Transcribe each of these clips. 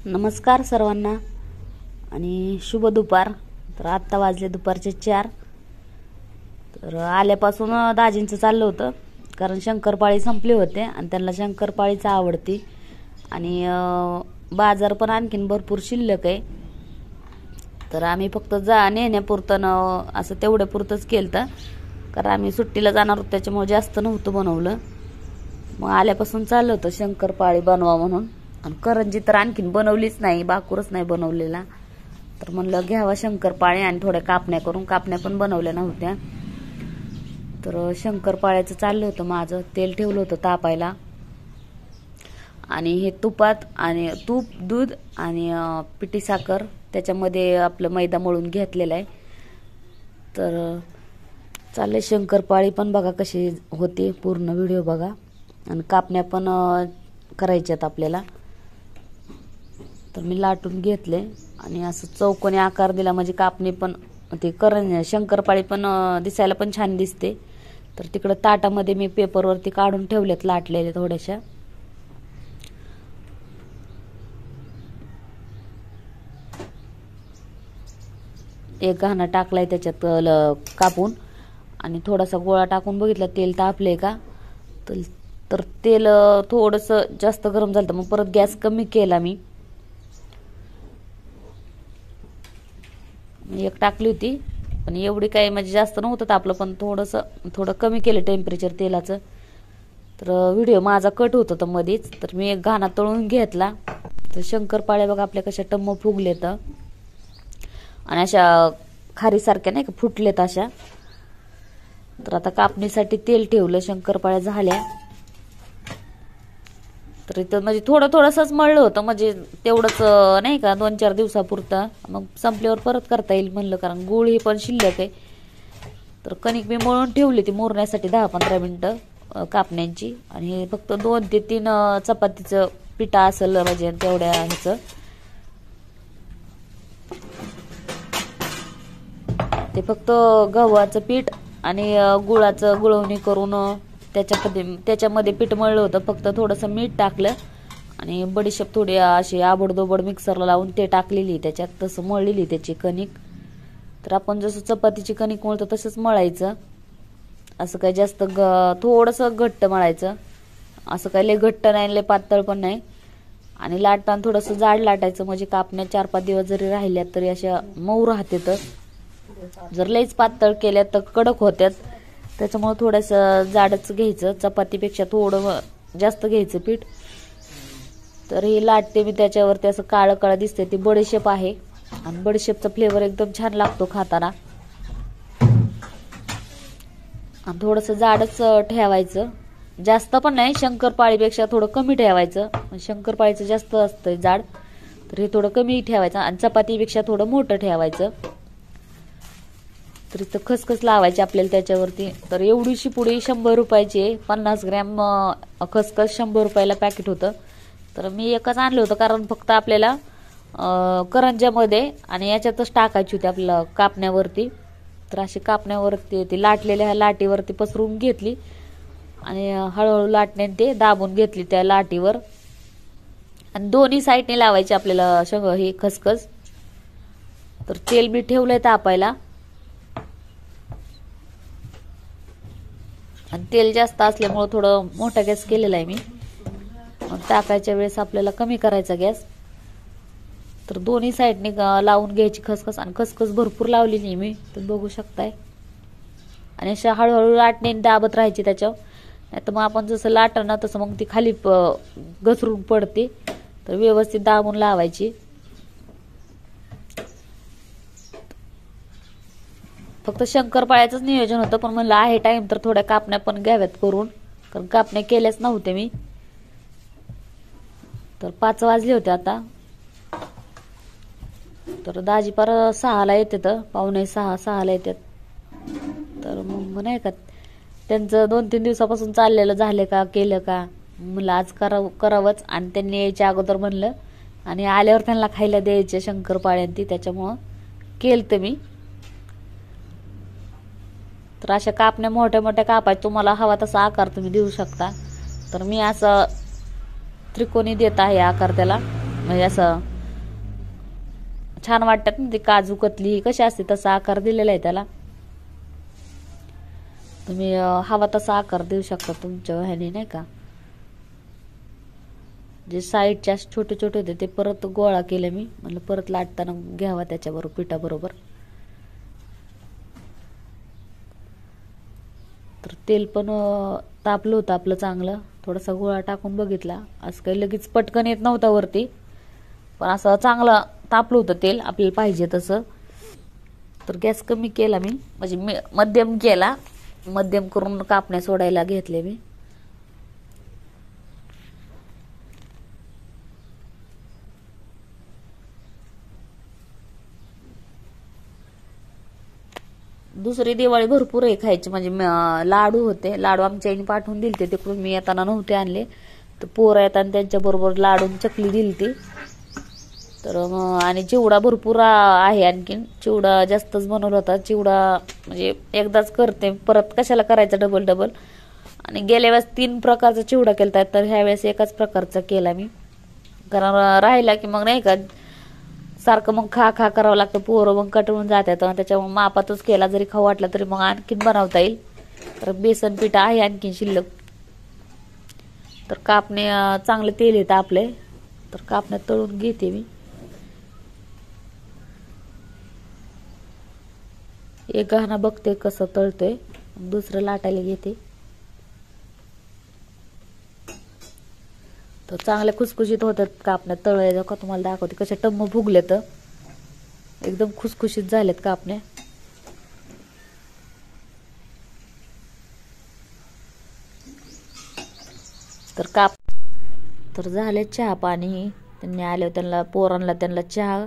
नमस्कार सर्वांना आणि शुभ दुपार। तर आत्ता वाजले दुपारचे 4। तर आल्यापासून दाजींचं चाललं होतं, कारण शंकरपाळी संपले होते आणि त्यांना शंकरपाळीच आवडती आणि बाजार पण आणखीन भरपूर शिल्लक आहे। तर आम्ही फक्त नेण्यापुरतं असं तेवढ्या पुरतंच केलं, कारण आम्ही सुट्टीला जाणार होतो त्याच्यामुळे जास्त नव्हतं बनवलं। मग आल्यापासून चाललं होतं शंकरपाळी बनवा म्हणून, आणि करंजी तर आणखीन बनवलीच नाही, बाकूरच नाही बनवलेला। तर म्हणलं घ्यावा शंकरपाळी आणि थोड्या कापण्या करून, कापण्या पण बनवल्या नव्हत्या। तर शंकरपाळ्याचं चाललं होतं माझं, तेल ठेवलं होतं तापायला आणि हे तुपात आणि तूप दूध आणि पिठी साखर त्याच्यामध्ये आपलं मैदा मळून घेतलेला आहे। तर चालले शंकरपाळी पण बघा कशी होते, पूर्ण व्हिडिओ बघा आणि कापण्या पण करायच्यात आपल्याला। तर मी लाटून घेतले आणि असं चौकोनी आकार दिला, म्हणजे कापणी पण ते शंकरपाळी पण दिसायला पण छान दिसते। तर तिकडे ताटामध्ये मी पेपरवरती काढून ठेवलेत लाटलेले थोड्याशा। एक घाणा टाकलाय त्याच्यात कापून आणि थोडासा गोळा टाकून बघितला तेल तापले का। तर तेल थोडंसं जास्त गरम झालं, मग परत गॅस कमी केला मी। एक टाकली होती पण एवढी काही म्हणजे जास्त नव्हतं तापलं, पण थोडं कमी केलं टेम्परेचर तेलाचं। तर व्हिडिओ माझा कट होत होता मध्येच, तर मी एक घाणा तळून घेतला। तर शंकरपाळ्या बघा आपल्या कशा टम्म फुगलेत आणि अशा खारीसारख्या नाही का फुटलेत अशा। तर आता कापणीसाठी तेल ठेवलं, शंकरपाळ्या झाल्या। तर इथं म्हणजे थोडंसंच मळलं होतं, म्हणजे तेवढंच नाही का 2-4 दिवसापुरतं, मग संपल्यावर परत करता येईल म्हणलं, कारण गुळ ही पण शिल्लक आहे। तर कणिक मी मळून ठेवली ती मुरण्यासाठी 10-15 मिनिटं कापण्यांची, आणि हे फक्त 2 ते 3 चपातीचं पिठा असेल म्हणजे तेवढ्या ह्याचं। ते फक्त गव्हाचं पीठ आणि गुळाचं गुळवणी करून त्याच्यामध्ये पीठ मळलं होतं, फक्त थोडंसं मीठ टाकलं आणि बडीशेप थोडी अशी आबडधोबड मिक्सरला लावून ते टाकलेली त्याच्यात, तसं मळलेली त्याची कणिक। तर आपण जसं चपातीची कणिक मळतो तसंच मळायचं, असं काही जास्त थोडंसं घट्ट मळायचं, असं काही लय घट्ट नाही लय पातळ पण नाही। आणि लाटताना थोडंसं जाड लाटायचं, म्हणजे कापण्या 4-5 दिवस जरी राहिल्यात तरी अशा मऊ राहते। तर जर लयच पातळ केल्या तर कडक होत्यात, त्याच्यामुळे थोडंसं जाडच घ्यायचं, चपातीपेक्षा थोडं जास्त घ्यायचं पीठ। तर हे लाटते मी त्याच्यावरती, असं काळं काळं दिसते ती बडीशेप आहे आणि बडीशेपचा फ्लेवर एकदम छान लागतो खाताना। आणि थोडंसं जाडच ठेवायचं, जास्त पण नाही, शंकरपाळीपेक्षा थोडं कमी ठेवायचं, शंकरपाळीचं जास्त असतं जाड, तर हे थोडं कमी ठेवायचं आणि चपातीपेक्षा थोडं मोठं ठेवायचं। तर इथं खसखस लावायची आपल्याला त्याच्यावरती। तर एवढीशी पुडी 100 रुपयाची, 50 ग्रॅम खसखस 100 रुपयाला पॅकेट होतं। तर मी एकच आणलं होतं, कारण फक्त आपल्याला करंज्यामध्ये आणि याच्यातच टाकायची होती आपल्याला कापण्यावरती। तर अशी कापण्यावरती ती लाटलेल्या ह्या लाटीवरती पसरून घेतली आणि हळूहळू लाटण्याने ते दाबून घेतली त्या लाटीवर, आणि दोन्ही साईडने लावायची आपल्याला ही खसखस। तर तेल मी ठेवलंय तापायला आणि तेल जास्त असल्यामुळे थोडं मोठा गॅस केलेला आहे मी, मग टाकायच्या वेळेस आपल्याला कमी करायचा गॅस। तर दोन्ही साईडने लावून घ्यायची खसखस, आणि खसखस भरपूर लावलेली मी, तर बघू शकताय। आणि अशा हळूहळू लाटण्याने दाबत राहायची त्याच्यावर, नाही तर मग आपण जसं लाटलं ना तसं मग ती खाली घसरून पडते। तर व्यवस्थित दाबून लावायची। फक्त शंकरपाळ्याचंच नियोजन होतं, पण म्हणलं आहे टाइम तर थोड्या कापण्या पण घ्याव्यात करून, कारण कापण्या केल्याच नव्हते मी। तर 5 वाजले होते आता। तर दाजी पार 6ला येतात, 5:45-6ला येतात। तर मग नाही का त्यांचं 2-3 दिवसापासून चाललेलं झालं का केलं का, म्हणलं आज करावंच, आणि त्यांनी यायच्या अगोदर म्हणलं, आणि आल्यावर त्यांना खायला द्यायचे शंकरपाळ्यांती, त्याच्यामुळं केलं मी। तर अशा कापण्या मोठ्या मोठ्या कापायच्या, तुम्हाला हवा तसा आकार तुम्ही देऊ शकता। तर मी असं त्रिकोणी देत आहे आकार त्याला, म्हणजे असं छान वाटतात ना ते काजू कतली कशी असते तसा आकार दिलेला आहे त्याला. तुम्ही हवा तसा आकार देऊ शकता तुमच्या ह्याने नाही का. जे साईडचे छोटे छोटे होते ते परत गोळा केले मी, म्हणलं परत लाटताना घ्यावा त्याच्याबरोबर पिठाबरोबर. तर तेल पण तापलं होतं आपलं चांगलं. थोडासा गोळा टाकून बघितला, असं काही लगेच पटकन येत नव्हता वरती, पण असं चांगलं तापलं होतं तेल आपल्याला पाहिजे तसं. तर गॅस कमी केला मी, म्हणजे मध्यम केला. मध्यम करून कापण्या सोडायला घेतले मी. दुसरी दिवाळी भरपूर आहे खायची, म्हणजे लाडू होते. लाडू आमच्या आईने पाठवून दिलते तिकडून, मी येताना नव्हते आणले. तर पोरं येताना त्यांच्याबरोबर लाडू चकली दिलती. तर आणि चिवडा भरपूर आहे, आणखीन चिवडा जास्तच बनवला होता. चिवडा म्हणजे एकदाच करते, परत कशाला करायचा डबल डबल. आणि गेल्या वेळेस 3 प्रकारचा चिवडा केला, तर ह्या वेळेस एकाच प्रकारचा केला मी. कारण राहिला की मग नाही का सारखं मग खा खा करावं लागतं, पोरं मग कटवून जातात. त्याच्यामुळे मापातच केला, जरी खाऊ वाटला तरी मग आणखीन बनवता येईल. तर बेसन पीठ आहे आणखीन शिल्लक. तर कापणे चांगले तेल येतं आपले, तर कापण्यात तळून घेते मी. एक घाणा बघते कसं तळतोय, दुसरं लाटायला घेते. तर चांगले खुसखुशीत होतात कापण्यात तळले का, तुम्हाला दाखवते कसे टम्म फुगलेत, एकदम खुसखुशीत झालेत कापण्या. तर झाले चहा पाणी. त्यांनी आले त्यांना पोरांना त्यांना चहा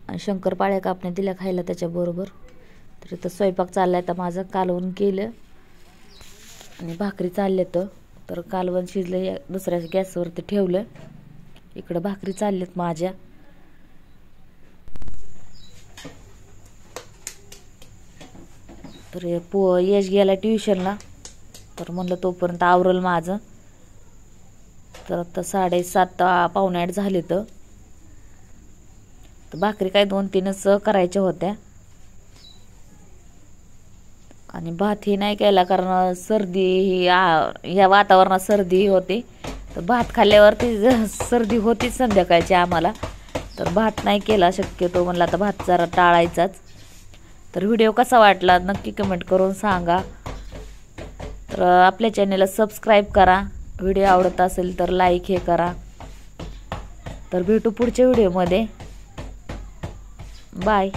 आणि शंकरपाळ्या कापण्या दिल्या खायला त्याच्याबरोबर. तर इथं स्वयंपाक चाललाय तर माझं कालवण केलं आणि भाकरी चालल्यात. तर कालवण शिजलं, दुसऱ्या गॅसवरती ठेवलं. इकडं भाकरी चालल्यात माझ्या. तर यश गेला ट्युशनला, तर म्हणलं तोपर्यंत आवरल माझं. तर आता 7:30 पावणे 8 झाले. तर भाकरी काय 2-3च करायच्या होत्या. आणि भात ही नाही केला कारण सर्दी ही या वातावरणात सर्दी होते. तर भात खाल्ल्यावरती सर्दी होतीच संध्याकाळची आम्हाला. तर भात नाही केला शक्यतो, म्हणलं आता भात जरा टाळायचाच. तर व्हिडिओ कसा वाटला नक्की कमेंट करून सांगा. तर आपल्या चॅनेलला सबस्क्राईब करा. व्हिडिओ आवडत असेल तर लाईक हे करा. तर भेटू पुढच्या व्हिडिओमध्ये. बाय.